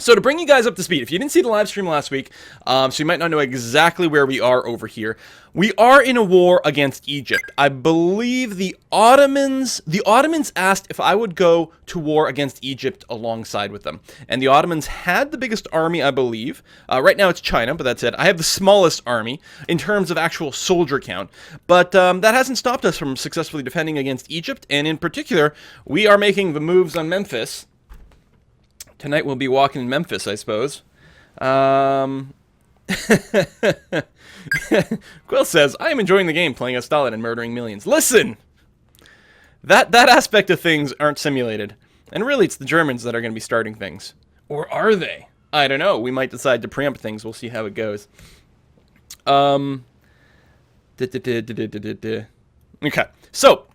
So to bring you guys up to speed, if you didn't see the live stream last week, so you might not know exactly where we are over here. We are in a war against Egypt. I believe the Ottomans asked if I would go to war against Egypt alongside with them. And the Ottomans had the biggest army, I believe. Right now it's China, but that's it. I have the smallest army in terms of actual soldier count. But that hasn't stopped us from successfully defending against Egypt. And in particular, we are making the moves on Memphis. Tonight we'll be walking in Memphis, I suppose. Quill says, I am enjoying the game, playing as Stalin and murdering millions. Listen! That aspect of things aren't simulated. And really, it's the Germans that are going to be starting things. Or are they? I don't know. We might decide to preempt things. We'll see how it goes. Okay. So,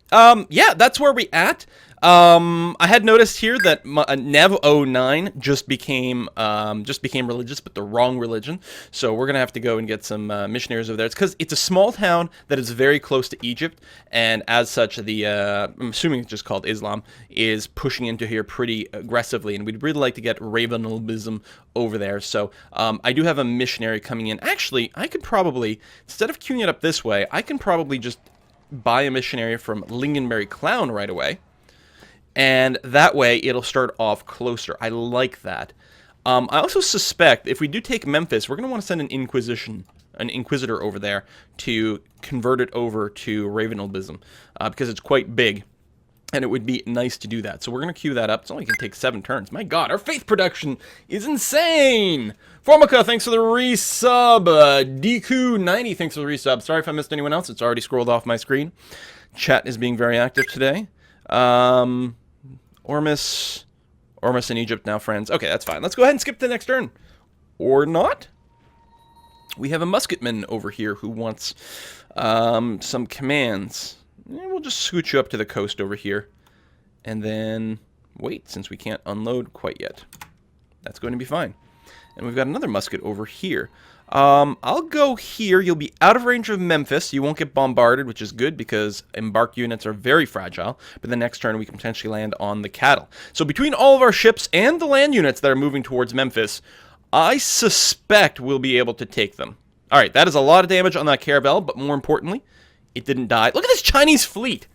yeah, that's where we at. I had noticed here that Naval 09 just became religious, but the wrong religion. So we're gonna have to go and get some missionaries over there. It's because it's a small town that is very close to Egypt, and as such, I'm assuming it's just called Islam, is pushing into here pretty aggressively, and we'd really like to get Ravenalism over there. So I do have a missionary coming in. Actually, I could probably, instead of queuing it up this way, I can probably just buy a missionary from Lingonberry Clown right away. And that way, it'll start off closer. I like that. I also suspect if we do take Memphis, we're going to want to send an inquisitor over there to convert it over to Ravenalism, because it's quite big, and it would be nice to do that. So we're going to queue that up. It's only going to take 7 turns. My God, our faith production is insane! Formica, thanks for the resub. DQ90, thanks for the resub. Sorry if I missed anyone else. It's already scrolled off my screen. Chat is being very active today. Ormus in Egypt, now friends. Okay, that's fine. Let's go ahead and skip to the next turn. Or not. We have a musketman over here who wants some commands. We'll just scooch you up to the coast over here. And then wait, since we can't unload quite yet. That's going to be fine. And we've got another musket over here. I'll go here. You'll be out of range of Memphis. You won't get bombarded, which is good because embarked units are very fragile. But the next turn, we can potentially land on the cattle. So between all of our ships and the land units that are moving towards Memphis, I suspect we'll be able to take them. All right, that is a lot of damage on that caravel, but more importantly, it didn't die. Look at this Chinese fleet.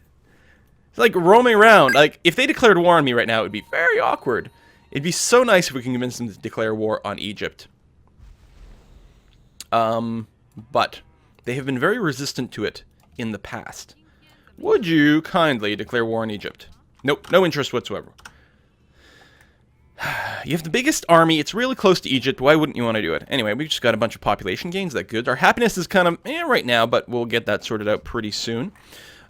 It's like roaming around. Like, if they declared war on me right now, it would be very awkward. It'd be so nice if we can convince them to declare war on Egypt. But they have been very resistant to it in the past. Would you kindly declare war on Egypt? Nope, no interest whatsoever. You have the biggest army. It's really close to Egypt. Why wouldn't you want to do it? Anyway, we just got a bunch of population gains. That's good. Our happiness is kind of right now, but we'll get that sorted out pretty soon.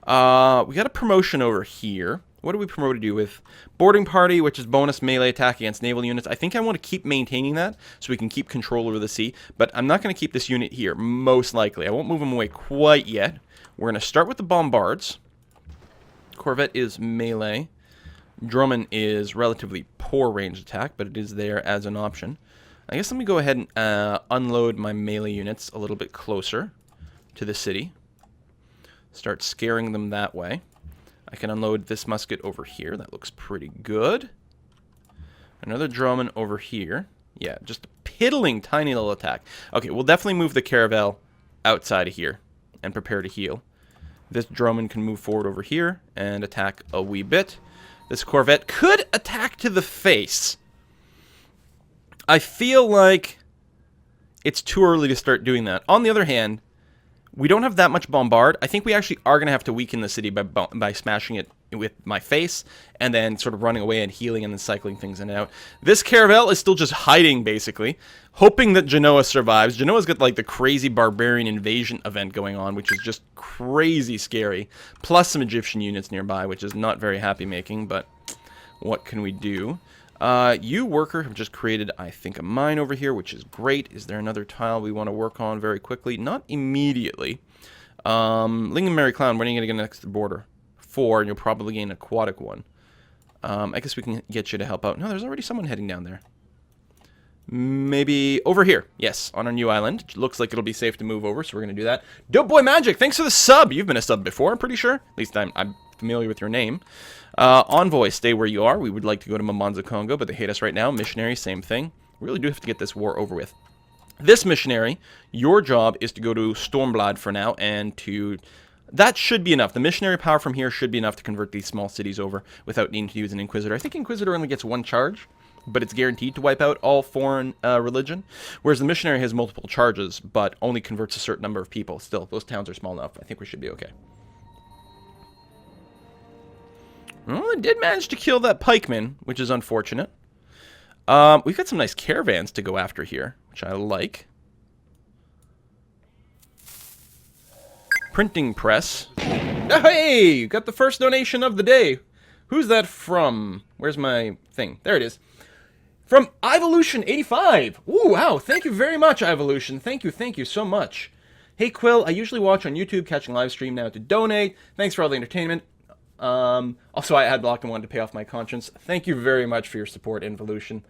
We got a promotion over here. What are we promoted to with? Boarding party, which is bonus melee attack against naval units. I think I want to keep maintaining that so we can keep control over the sea. But I'm not going to keep this unit here, most likely. I won't move them away quite yet. We're going to start with the bombards. Corvette is melee. Drummond is relatively poor range attack, but it is there as an option. I guess let me go ahead and unload my melee units a little bit closer to the city. Start scaring them that way. I can unload this musket over here. That looks pretty good. Another Drummond over here. Yeah, just a piddling tiny little attack. Okay, we'll definitely move the caravel outside of here and prepare to heal. This Drummond can move forward over here and attack a wee bit. This Corvette could attack to the face. I feel like it's too early to start doing that. On the other hand, we don't have that much bombard. I think we actually are going to have to weaken the city by smashing it with my face and then sort of running away and healing and then cycling things in and out. This caravel is still just hiding, basically, hoping that Genoa survives. Genoa's got, like, the crazy barbarian invasion event going on, which is just crazy scary, plus some Egyptian units nearby, which is not very happy-making, but what can we do? You, worker, have just created, I think, a mine over here, which is great. Is there another tile we want to work on very quickly? Not immediately. Lingonberry Clown, when are you going to get next to the border? 4, and you'll probably gain an aquatic one. I guess we can get you to help out. No, there's already someone heading down there. Maybe over here. Yes, on our new island. It looks like it'll be safe to move over, so we're going to do that. Dope Boy Magic, thanks for the sub. You've been a sub before, I'm pretty sure. At least I'm familiar with your name. Envoy, stay where you are. We would like to go to Mamanza, Congo, but they hate us right now. Missionary, same thing. We really do have to get this war over with. This missionary, your job is to go to Stormblad for now, and to... That should be enough. The missionary power from here should be enough to convert these small cities over without needing to use an Inquisitor. I think Inquisitor only gets one charge, but it's guaranteed to wipe out all foreign religion, whereas the missionary has multiple charges, but only converts a certain number of people. Still, those towns are small enough. I think we should be okay. Well, I did manage to kill that pikeman, which is unfortunate. We've got some nice caravans to go after here, which I like. Printing press. Oh, hey! Got the first donation of the day. Who's that from? Where's my thing? There it is. From Evolution85. Ooh, wow. Thank you very much, Evolution. Thank you so much. Hey, Quill, I usually watch on YouTube, catching live stream now to donate. Thanks for all the entertainment. Also, I ad blocked and wanted to pay off my conscience. Thank you very much for your support, Evolution.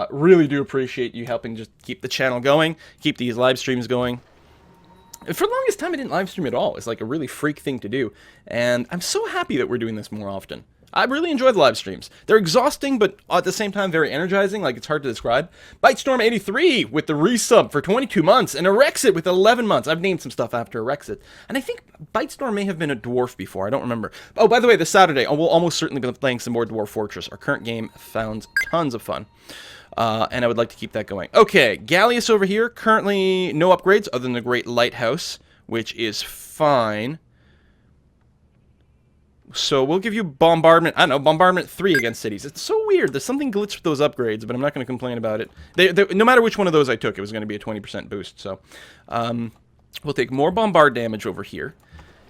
Really do appreciate you helping just keep the channel going, keep these live streams going. For the longest time, I didn't live stream at all. It's like a really freak thing to do. And I'm so happy that we're doing this more often. I really enjoy the live streams. They're exhausting, but at the same time, very energizing. Like, it's hard to describe. BiteStorm83 with the resub for 22 months. And Erexit with 11 months. I've named some stuff after Erexit. And I think BiteStorm may have been a dwarf before. I don't remember. Oh, by the way, this Saturday, we'll almost certainly be playing some more Dwarf Fortress. Our current game found tons of fun. And I would like to keep that going. Okay, Gallius over here. Currently, no upgrades other than the Great Lighthouse, which is fine. So we'll give you Bombardment, I don't know, Bombardment 3 against cities. It's so weird. There's something glitched with those upgrades, but I'm not going to complain about it. No matter which one of those I took, it was going to be a 20% boost. So we'll take more Bombard damage over here.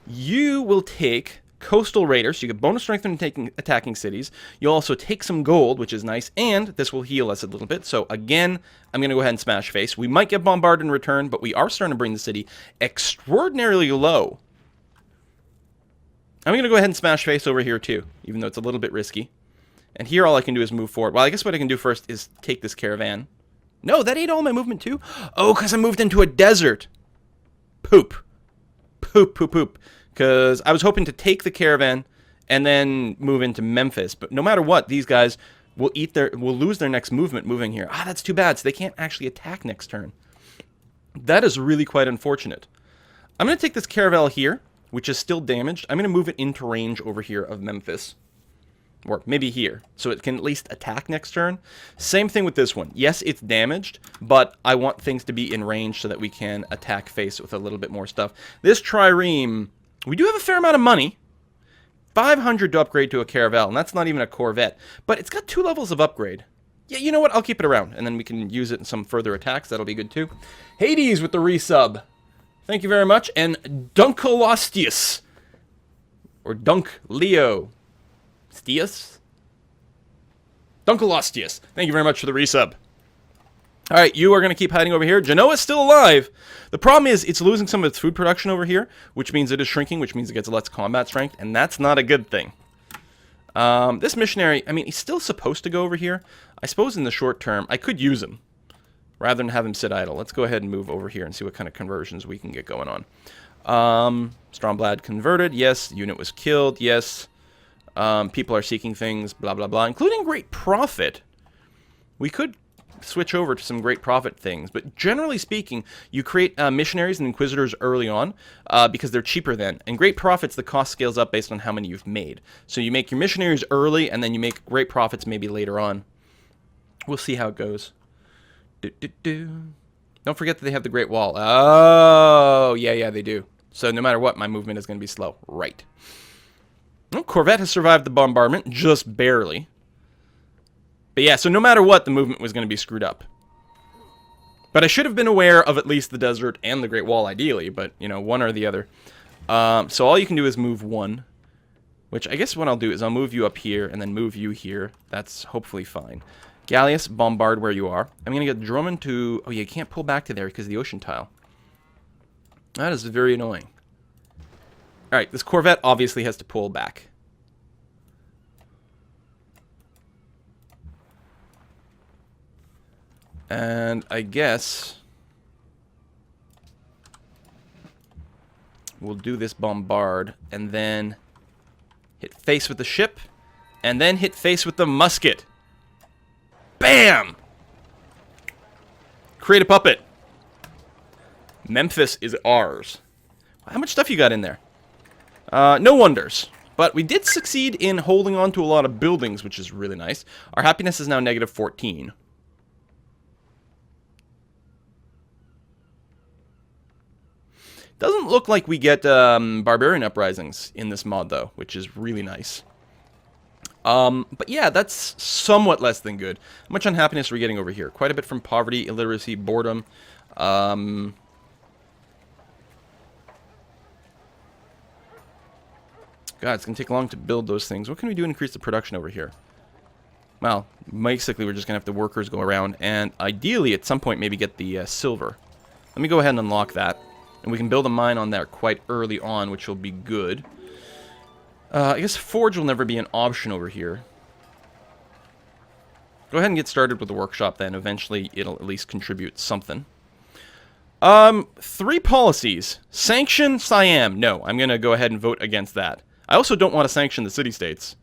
You will take Coastal Raiders, so you get bonus strength when attacking cities. You'll also take some gold, which is nice, and this will heal us a little bit. So again, I'm going to go ahead and smash face. We might get bombarded in return, but we are starting to bring the city extraordinarily low. I'm going to go ahead and smash face over here too, even though it's a little bit risky. And here all I can do is move forward. Well, I guess what I can do first is take this caravan. No, that ate all my movement too? Oh, because I moved into a desert. Poop. Poop, poop, poop. Because I was hoping to take the caravan and then move into Memphis. But no matter what, these guys will lose their next movement moving here. Ah, that's too bad. So they can't actually attack next turn. That is really quite unfortunate. I'm going to take this caravel here, which is still damaged. I'm going to move it into range over here of Memphis. Or maybe here, so it can at least attack next turn. Same thing with this one. Yes, it's damaged, but I want things to be in range so that we can attack face with a little bit more stuff. This trireme, we do have a fair amount of money. 500 to upgrade to a caravel, and that's not even a Corvette. But it's got 2 levels of upgrade. Yeah, you know what? I'll keep it around, and then we can use it in some further attacks. That'll be good too. Hades with the resub. Thank you very much. And Dunkolostius. Or Dunk Leo. Stius? Dunkolostius. Thank you very much for the resub. Alright, you are going to keep hiding over here. Genoa's still alive. The problem is it's losing some of its food production over here, which means it is shrinking, which means it gets less combat strength, and that's not a good thing. This missionary, I mean, he's still supposed to go over here. I suppose in the short term, I could use him rather than have him sit idle. Let's go ahead and move over here and see what kind of conversions we can get going on. Stormblad converted. Yes. Unit was killed. Yes. People are seeking things, blah, blah, blah, including Great Prophet. We could switch over to some Great Prophet things, but generally speaking, you create missionaries and inquisitors early on because they're cheaper then. And Great Prophets, the cost scales up based on how many you've made. So you make your missionaries early, and then you make Great Prophets maybe later on. We'll see how it goes. Don't forget that they have the Great Wall. Oh, yeah, they do. So no matter what, my movement is going to be slow. Right. Well, Corvette has survived the bombardment, just barely. But yeah, so no matter what, the movement was going to be screwed up. But I should have been aware of at least the desert and the Great Wall, ideally. But, you know, one or the other. So all you can do is move one. Which I guess what I'll do is I'll move you up here and then move you here. That's hopefully fine. Gallius, bombard where you are. I'm going to get Drummond to... Oh, yeah, you can't pull back to there because of the ocean tile. That is very annoying. Alright, this Corvette obviously has to pull back. And I guess we'll do this bombard and then hit face with the ship and then hit face with the musket. Bam! Create a puppet. Memphis is ours. How much stuff you got in there? No wonders. But we did succeed in holding on to a lot of buildings, which is really nice. Our happiness is now negative 14. Doesn't look like we get barbarian uprisings in this mod, though, which is really nice. But yeah, that's somewhat less than good. How much unhappiness are we getting over here? Quite a bit from poverty, illiteracy, boredom. God, it's going to take long to build those things. What can we do to increase the production over here? Well, basically we're just going to have the workers go around, and ideally at some point maybe get the silver. Let me go ahead and unlock that. And we can build a mine on there quite early on, which will be good. I guess forge will never be an option over here. Go ahead and get started with the workshop then. Eventually it'll at least contribute something. 3 policies. Sanction Siam. No, I'm going to go ahead and vote against that. I also don't want to sanction the city-states.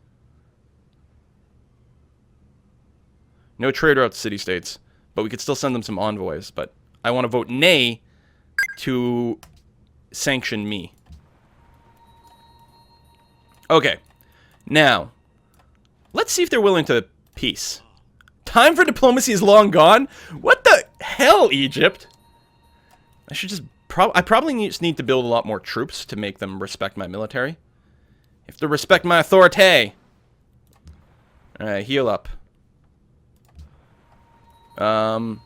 No trade routes to city-states. But we could still send them some envoys. But I want to vote nay to sanction me. Okay. Now, let's see if they're willing to peace. Time for diplomacy is long gone? What the hell, Egypt? I should just... I probably just need to build a lot more troops to make them respect my military. You have to respect my authority. Alright, heal up. I'm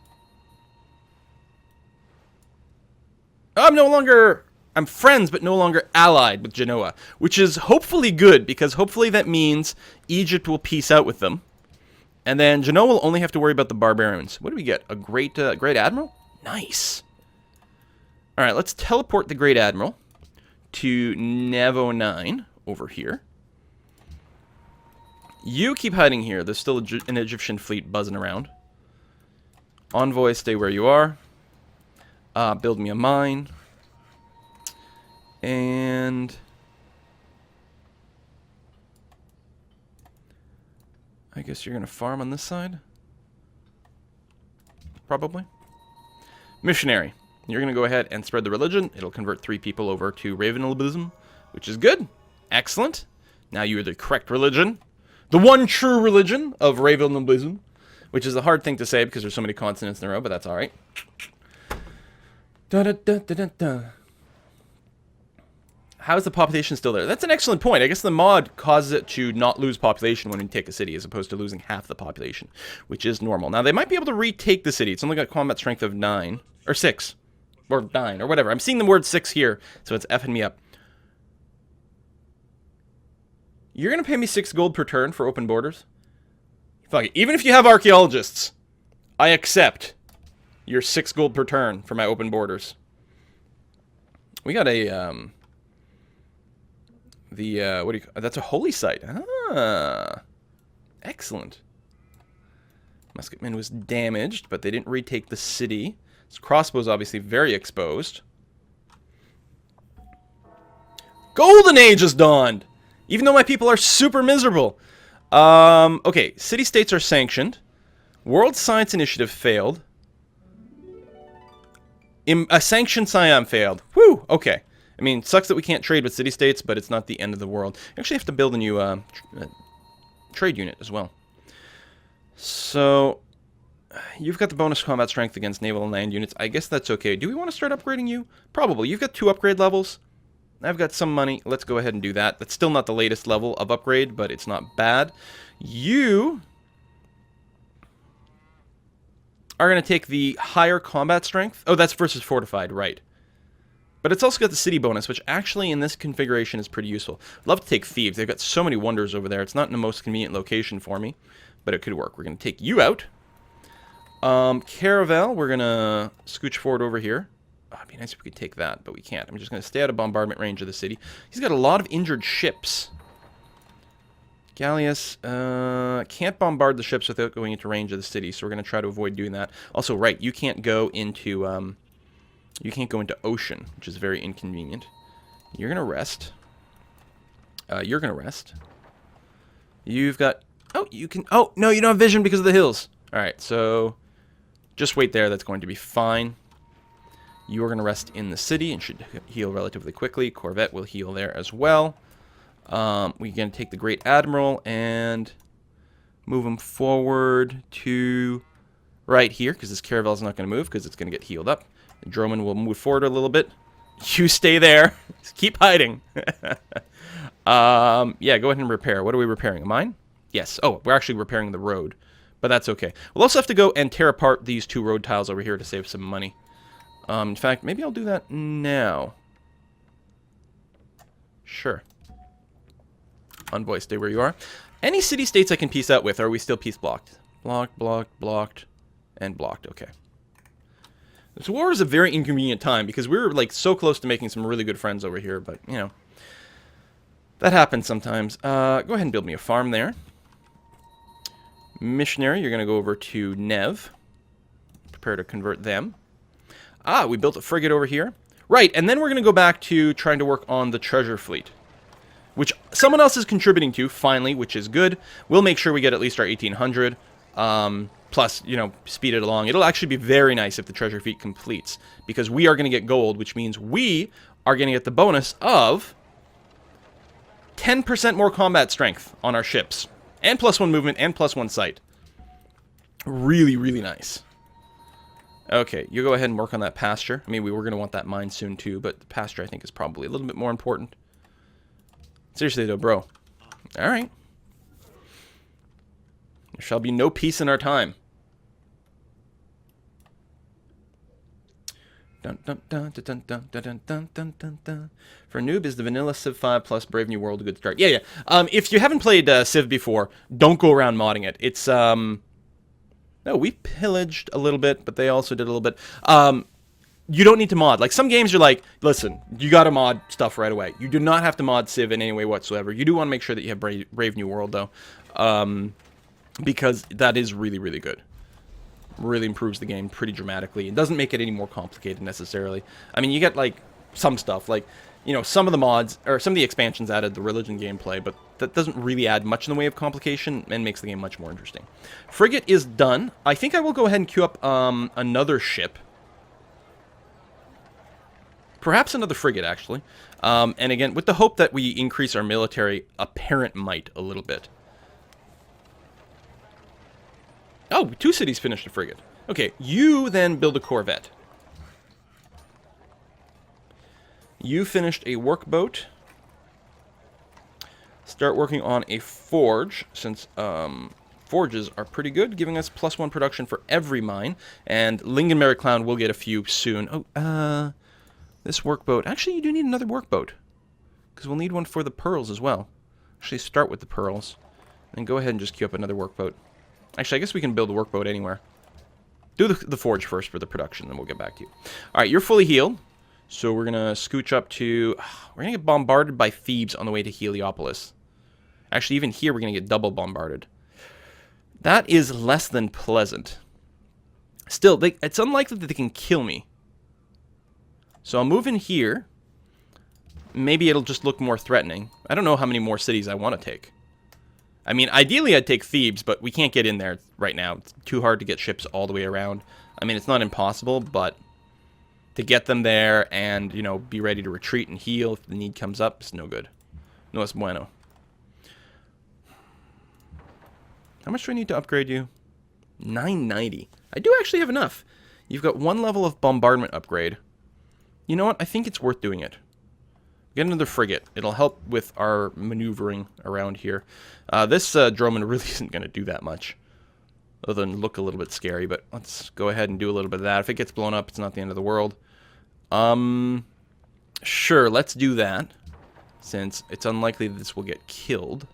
no longer... I'm friends, but no longer allied with Genoa, which is hopefully good, because hopefully that means Egypt will peace out with them. And then Genoa will only have to worry about the barbarians. What do we get? A great admiral? Nice. Alright, let's teleport the great admiral to Naval 9 over here. You keep hiding here. There's still an Egyptian fleet buzzing around. Envoy, stay where you are. Build me a mine. And I guess you're going to farm on this side? Probably. Missionary. You're going to go ahead and spread the religion. It'll convert 3 people over to Ravenalism, which is good. Excellent. Now you're the correct religion. The one true religion of Ravenalism, which is a hard thing to say because there's so many consonants in a row, but that's alright. Da-da-da-da-da-da. How is the population still there? That's an excellent point. I guess the mod causes it to not lose population when you take a city, as opposed to losing half the population, which is normal. Now, they might be able to retake the city. It's only got combat strength of 9, or 6, or 9, or whatever. I'm seeing the word 6 here, so it's effing me up. You're going to pay me 6 gold per turn for open borders? Fuck it. Even if you have archaeologists, I accept your 6 gold per turn for my open borders. We got a, what do you... That's a holy site. Ah. Excellent. Musketman was damaged, but they didn't retake the city. This crossbow's obviously very exposed. Golden Age has dawned! Even though my people are super miserable. Okay, city-states are sanctioned. World Science Initiative failed. A sanctioned Siam failed. Whew, okay. I mean, sucks that we can't trade with city-states, but it's not the end of the world. You actually have to build a new trade unit as well. So, you've got the bonus combat strength against naval and land units. I guess that's okay. Do we want to start upgrading you? Probably. You've got 2 upgrade levels. I've got some money. Let's go ahead and do that. That's still not the latest level of upgrade, but it's not bad. You are going to take the higher combat strength. Oh, that's versus fortified, right. But it's also got the city bonus, which actually in this configuration is pretty useful. Love to take thieves. They've got so many wonders over there. It's not in the most convenient location for me, but it could work. We're going to take you out. Caravel, we're going to scooch forward over here. Oh, it'd be nice if we could take that, but we can't. I'm just going to stay out of bombardment range of the city. He's got a lot of injured ships. Gallius, can't bombard the ships without going into range of the city, so we're going to try to avoid doing that. Also, right, you can't go into, ocean, which is very inconvenient. You're going to rest. You're going to rest. You've got... Oh, you can... Oh, no, you don't have vision because of the hills. Alright, so... Just wait there. That's going to be fine. You are going to rest in the city and should heal relatively quickly. Corvette will heal there as well. We're going to take the Great Admiral and move him forward to right here, because this caravel is not going to move because it's going to get healed up. The Droman will move forward a little bit. You stay there. Just keep hiding. Yeah, go ahead and repair. What are we repairing? A mine? Yes. Oh, we're actually repairing the road, but that's okay. We'll also have to go and tear apart these 2 road tiles over here to save some money. In fact, maybe I'll do that now. Sure. Envoy, stay where you are. Any city-states I can peace out with, or are we still peace blocked? Blocked, blocked, blocked, and blocked. Okay. This war is a very inconvenient time, because we were, like, so close to making some really good friends over here, but, you know, that happens sometimes. Go ahead and build me a farm there. Missionary, you're going to go over to Nev. Prepare to convert them. Ah, we built a frigate over here. Right, and then we're going to go back to trying to work on the treasure fleet, which someone else is contributing to, finally, which is good. We'll make sure we get at least our 1800, plus, you know, speed it along. It'll actually be very nice if the treasure fleet completes, because we are going to get gold, which means we are going to get the bonus of 10% more combat strength on our ships, and +1 movement, and +1 sight. Really, really nice. Okay, you go ahead and work on that pasture. I mean, we were going to want that mine soon too, but the pasture I think is probably a little bit more important. Seriously though, bro. Alright. There shall be no peace in our time. Dun, dun, dun, dun, dun, dun, dun, dun, dun, dun, dun. For noob, is the vanilla Civ 5 plus Brave New World a good start? Yeah. If you haven't played Civ before, don't go around modding it. It's, no, we pillaged a little bit, but they also did a little bit. You don't need to mod. Like, some games you're like, listen, you gotta mod stuff right away. You do not have to mod Civ in any way whatsoever. You do want to make sure that you have Brave New World, though. Because that is really, really good. Really improves the game pretty dramatically. It doesn't make it any more complicated, necessarily. I mean, you get, like, some stuff. Like, you know, some of the mods, or some of the expansions added the religion gameplay, but that doesn't really add much in the way of complication and makes the game much more interesting. Frigate is done. I think I will go ahead and queue up another ship. Perhaps another frigate, actually. And again, with the hope that we increase our military apparent might a little bit. Oh, 2 cities finished a frigate. Okay, you then build a corvette. You finished a workboat. Start working on a forge, since forges are pretty good, giving us +1 production for every mine. And Lingonberry Clown will get a few soon. Oh, this workboat. Actually, you do need another workboat, because we'll need one for the pearls as well. Actually, start with the pearls, and go ahead and just queue up another workboat. Actually, I guess we can build a workboat anywhere. Do the forge first for the production, then we'll get back to you. Alright, you're fully healed. So we're going to scooch up to... We're going to get bombarded by Thebes on the way to Heliopolis. Actually, even here, we're going to get double bombarded. That is less than pleasant. Still, it's unlikely that they can kill me. So I'll move in here. Maybe it'll just look more threatening. I don't know how many more cities I want to take. I mean, ideally I'd take Thebes, but we can't get in there right now. It's too hard to get ships all the way around. I mean, it's not impossible, but to get them there and, you know, be ready to retreat and heal if the need comes up, it's no good. No es bueno. How much do I need to upgrade you? 990. I do actually have enough. You've got 1 level of bombardment upgrade. You know what? I think it's worth doing it. Get another frigate. It'll help with our maneuvering around here. This droman really isn't going to do that much, other than look a little bit scary, but let's go ahead and do a little bit of that. If it gets blown up, it's not the end of the world. Sure, let's do that, since it's unlikely that this will get killed.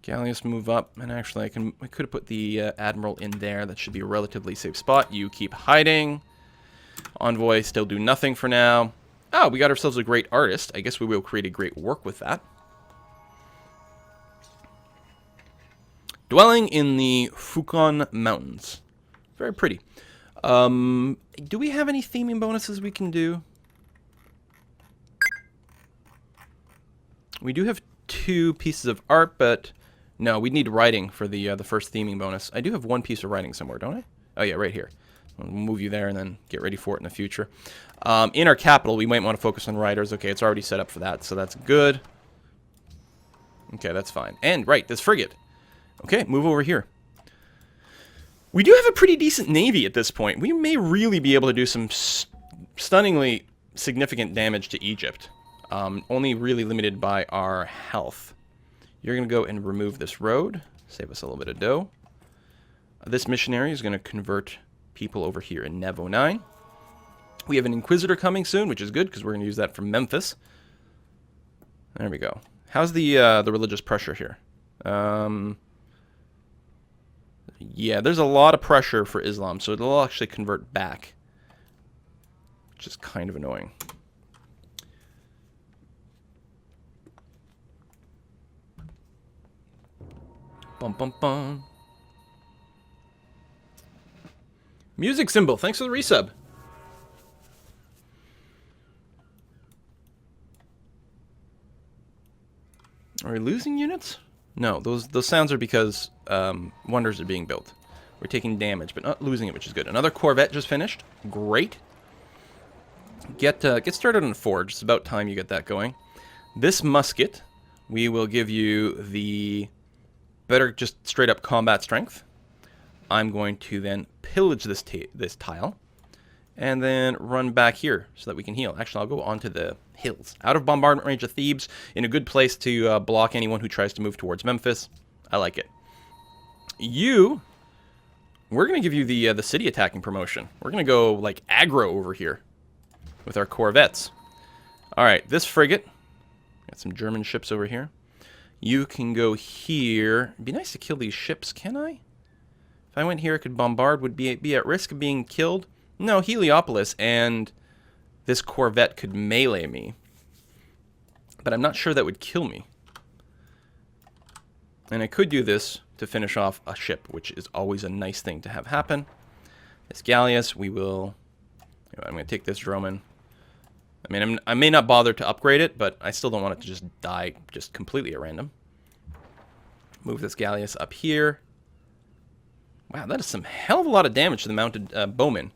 Galleus move up, and actually I could have put the Admiral in there. That should be a relatively safe spot. You keep hiding. Envoy still do nothing for now. Oh, we got ourselves a great artist. I guess we will create a great work with that. Dwelling in the Fukon Mountains. Very pretty. Do we have any theming bonuses we can do? We do have 2 pieces of art, but No, we need writing for the first theming bonus. I do have one piece of writing somewhere, don't I? Oh, yeah, right here. We'll move you there and then get ready for it in the future. In our capital, we might want to focus on writers. Okay, it's already set up for that, so that's good. Okay, that's fine. And, right, this frigate. Okay, move over here. We do have a pretty decent navy at this point. We may really be able to do some stunningly significant damage to Egypt. Only really limited by our health. You're going to go and remove this road. Save us a little bit of dough. This missionary is going to convert people over here in Nevo 9. We have an Inquisitor coming soon, which is good, because we're going to use that from Memphis. There we go. How's the religious pressure here? Yeah, there's a lot of pressure for Islam, so it'll actually convert back, which is kind of annoying. Bum, bum, bum. Music symbol, thanks for the resub. Are we losing units? No, those sounds are because wonders are being built. We're taking damage, but not losing it, which is good. Another corvette just finished. Great. Get started on a forge. It's about time you get that going. This musket, we will give you the better just straight up combat strength. I'm going to then pillage this tile and then run back here so that we can heal. Actually, I'll go onto the hills. Out of bombardment range of Thebes, in a good place to block anyone who tries to move towards Memphis. I like it. We're going to give you the city attacking promotion. We're going to go, like, aggro over here with our corvettes. Alright, this frigate. Got some German ships over here. You can go here. It'd be nice to kill these ships, can I? If I went here, I could bombard. Would be at risk of being killed? No, Heliopolis and this corvette could melee me. But I'm not sure that would kill me. And I could do this to finish off a ship, which is always a nice thing to have happen. This Galleus, we will... I'm going to take this Droman. I mean, I may not bother to upgrade it, but I still don't want it to just die just completely at random. Move this Galleus up here. Wow, that is some hell of a lot of damage to the mounted bowmen,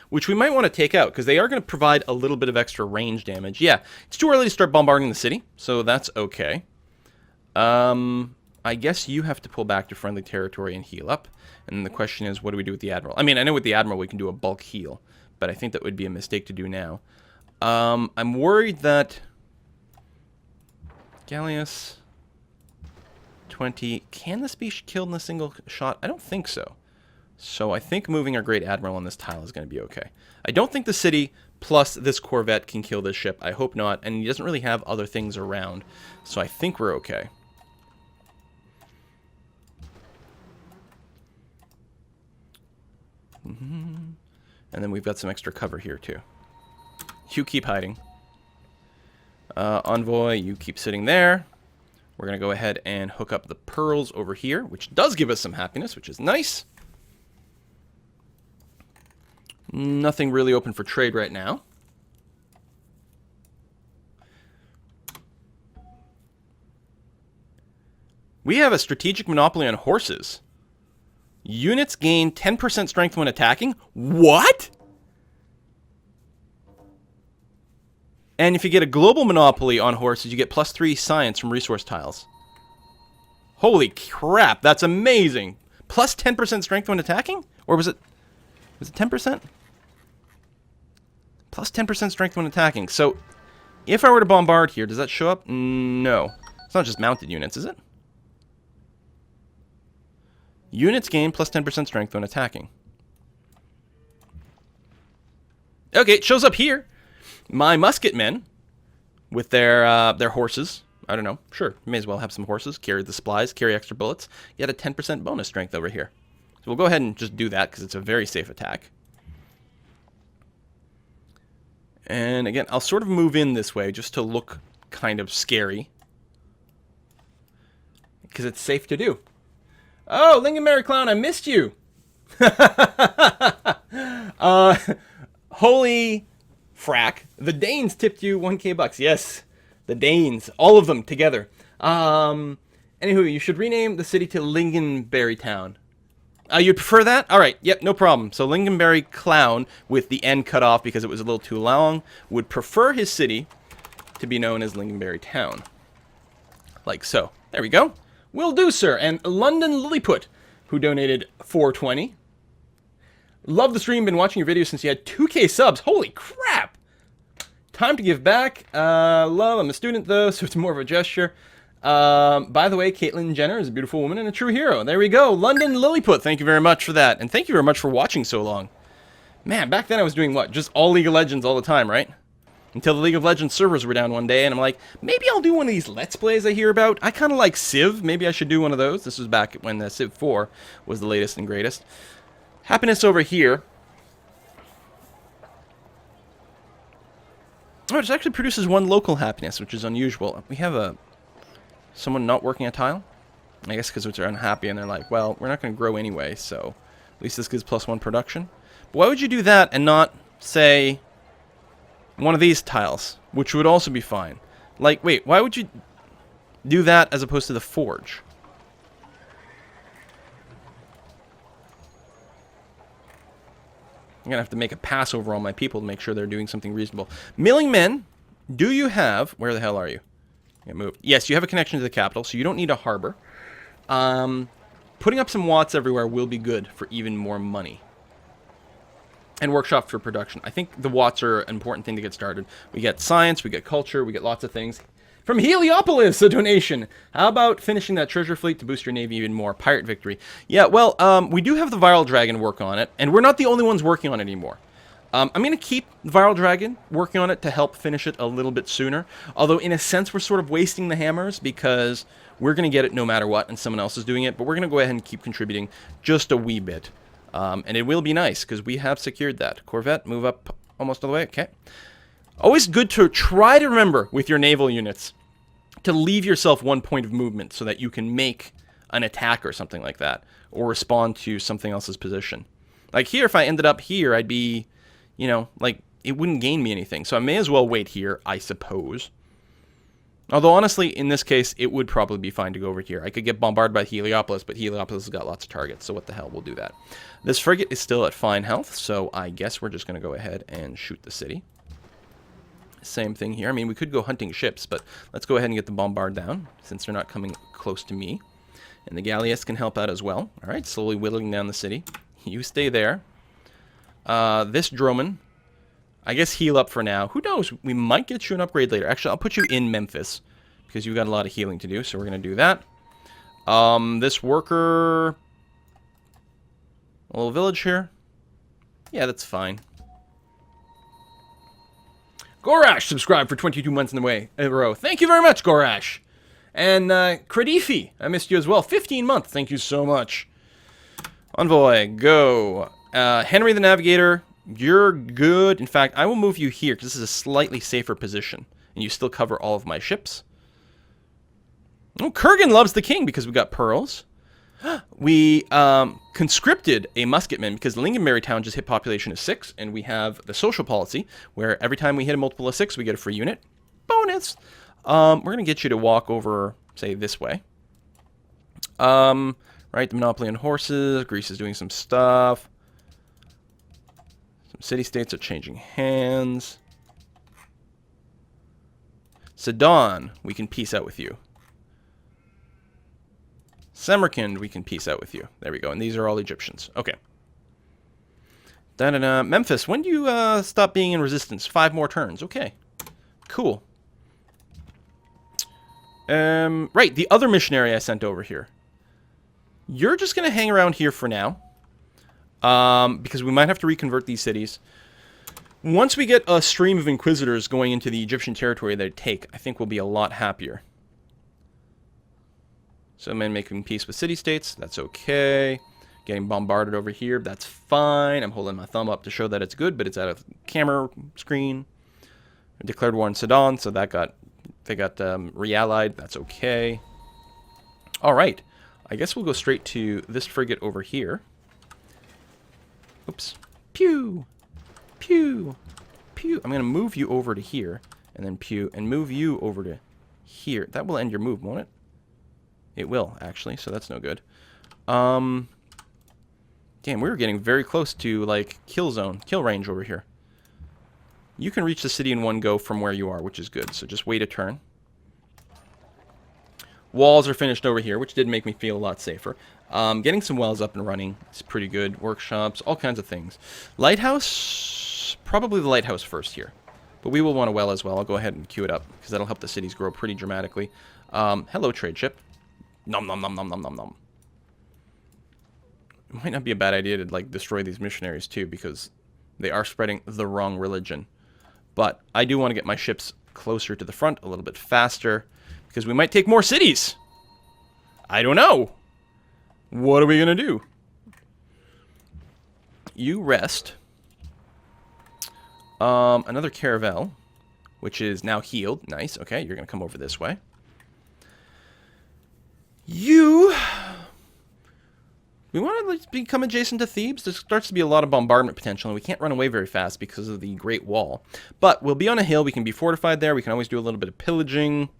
which we might want to take out, because they are going to provide a little bit of extra range damage. Yeah, it's too early to start bombarding the city, so that's okay. I guess you have to pull back to friendly territory and heal up, and the question is, what do we do with the Admiral? I mean, I know with the Admiral we can do a bulk heal, but I think that would be a mistake to do now. I'm worried that Galleus 20, can this be killed in a single shot? I don't think so. So I think moving our Great Admiral on this tile is going to be okay. I don't think the city plus this corvette can kill this ship. I hope not. And he doesn't really have other things around. So I think we're okay. And then we've got some extra cover here too. You keep hiding. Envoy, you keep sitting there. We're going to go ahead and hook up the pearls over here, which does give us some happiness, which is nice. Nothing really open for trade right now. We have a strategic monopoly on horses. Units gain 10% strength when attacking? What? And if you get a global monopoly on horses, you get +3 science from resource tiles. Holy crap, that's amazing. Plus 10% strength when attacking? Or was it 10%? Plus 10% strength when attacking. So, if I were to bombard here, does that show up? No. It's not just mounted units, is it? Units gain plus 10% strength when attacking. Okay, it shows up here. My musketmen, with their horses, I don't know, sure, may as well have some horses, carry the supplies, carry extra bullets, get a 10% bonus strength over here. So we'll go ahead and just do that, because it's a very safe attack. And again, I'll sort of move in this way, just to look kind of scary. Because it's safe to do. Oh, Lingonberry Clown, I missed you! Holy frack. The Danes tipped you 1K bucks. Yes, the Danes. All of them together. Anywho, you should rename the city to Lingonberry Town. You'd prefer that? All right. Yep, no problem. So Lingonberry Clown, with the N cut off because it was a little too long, would prefer his city to be known as Lingonberry Town. Like so. There we go. Will do, sir. And London Lilliput, who donated $4.20. Love the stream. Been watching your videos since you had 2K subs. Holy crap! Time to give back. Love. I'm a student, though, so it's more of a gesture. By the way, Caitlyn Jenner is a beautiful woman and a true hero. There we go. London Lilliput, thank you very much for that. And thank you very much for watching so long. Man, back then I was doing what? Just all League of Legends all the time, right? Until the League of Legends servers were down one day, and I'm like, maybe I'll do one of these Let's Plays I hear about. I kind of like Civ. Maybe I should do one of those. This was back when the Civ 4 was the latest and greatest. Happiness over here. Oh, it actually produces one local happiness, which is unusual. We have someone not working a tile. I guess because they're unhappy and they're like, well, we're not going to grow anyway, so at least this gives +1 production. But why would you do that and not, say, one of these tiles, which would also be fine? Like, wait, why would you do that as opposed to the forge? I'm going to have to make a pass over all my people to make sure they're doing something reasonable. Milling men, do you have... Where the hell are you? Get moved. Yes, you have a connection to the capital, so you don't need a harbor. Putting up some watts everywhere will be good for even more money. And workshop for production. I think the watts are an important thing to get started. We get science, we get culture, we get lots of things. From Heliopolis, a donation. How about finishing that treasure fleet to boost your navy even more? Pirate victory. Yeah, well, we do have the Viral Dragon work on it, and we're not the only ones working on it anymore. I'm going to keep the Viral Dragon working on it to help finish it a little bit sooner. Although, in a sense, we're sort of wasting the hammers because we're going to get it no matter what, and someone else is doing it. But we're going to go ahead and keep contributing just a wee bit. And it will be nice because we have secured that. Corvette, move up almost all the way. Okay. Always good to try to remember with your naval units to leave yourself 1 point of movement so that you can make an attack or something like that, or respond to something else's position. Like here, if I ended up here, I'd be, you know, like, it wouldn't gain me anything. So I may as well wait here, I suppose. Although, honestly, in this case, it would probably be fine to go over here. I could get bombarded by Heliopolis, but Heliopolis has got lots of targets, so what the hell, we'll do that. This frigate is still at fine health, so I guess we're just going to go ahead and shoot the city. Same thing here. I mean, we could go hunting ships, but let's go ahead and get the bombard down, since they're not coming close to me. And the galleass can help out as well. All right, slowly whittling down the city. You stay there. This droman, I guess heal up for now. Who knows? We might get you an upgrade later. Actually, I'll put you in Memphis, because you've got a lot of healing to do, so we're going to do that. This worker... A little village here. Yeah, that's fine. Gorash subscribed for 22 months in a row. Thank you very much, Gorash. And Credifi, I missed you as well. 15 months. Thank you so much. Envoy, go. Henry the Navigator, you're good. In fact, I will move you here because this is a slightly safer position. And you still cover all of my ships. Oh, Kurgan loves the king because we got pearls. We conscripted a musketman because the Lingonberry town just hit population of 6, and we have the social policy where every time we hit a multiple of 6, we get a free unit. Bonus! We're going to get you to walk over, say, this way. Right, the monopoly on horses. Greece is doing some stuff. Some city-states are changing hands. Sidon, we can peace out with you. Samarkand, we can peace out with you. There we go. And these are all Egyptians. Okay. Da-da-da. Memphis, when do you stop being in resistance? 5 more turns. Okay. Cool. Right, the other missionary I sent over here. You're just going to hang around here for now. Because we might have to reconvert these cities. Once we get a stream of inquisitors going into the Egyptian territory they take, I think we'll be a lot happier. So men making peace with city-states, that's okay. Getting bombarded over here, that's fine. I'm holding my thumb up to show that it's good, but it's out of camera screen. I declared war on Sidon, so they got re-allied, that's okay. Alright, I guess we'll go straight to this frigate over here. Oops. Pew! Pew! Pew! I'm going to move you over to here, and then pew, and move you over to here. That will end your move, won't it? It will, actually, so that's no good. Damn, we were getting very close to, like, kill range over here. You can reach the city in one go from where you are, which is good. So just wait a turn. Walls are finished over here, which did make me feel a lot safer. Getting some wells up and running is pretty good. Workshops, all kinds of things. Lighthouse, probably the lighthouse first here. But we will want a well as well. I'll go ahead and queue it up, because that'll help the cities grow pretty dramatically. Hello, trade ship. Nom nom nom nom nom nom nom. It might not be a bad idea to, like, destroy these missionaries, too, because they are spreading the wrong religion. But I do want to get my ships closer to the front a little bit faster, because we might take more cities. I don't know. What are we going to do? You rest. Another caravel, which is now healed. Nice. Okay, you're going to come over this way. We want to become adjacent to Thebes. There starts to be a lot of bombardment potential, and we can't run away very fast because of the Great Wall. But we'll be on a hill. We can be fortified there. We can always do a little bit of pillaging.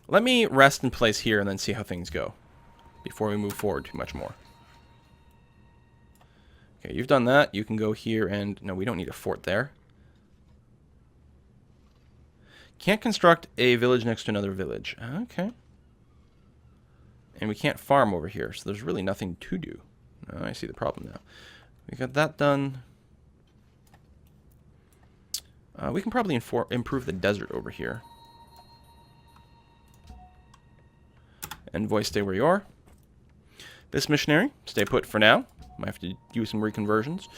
Let me rest in place here and then see how things go before we move forward too much more. Okay, you've done that. You can go here and... No, we don't need a fort there. Can't construct a village next to another village. Okay. And we can't farm over here, so there's really nothing to do. Oh, I see the problem now. We got that done. We can probably improve the desert over here. Envoy, stay where you are. This missionary, stay put for now. Might have to do some reconversions.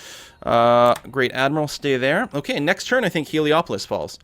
Great Admiral, stay there. Okay, next turn I think Heliopolis falls.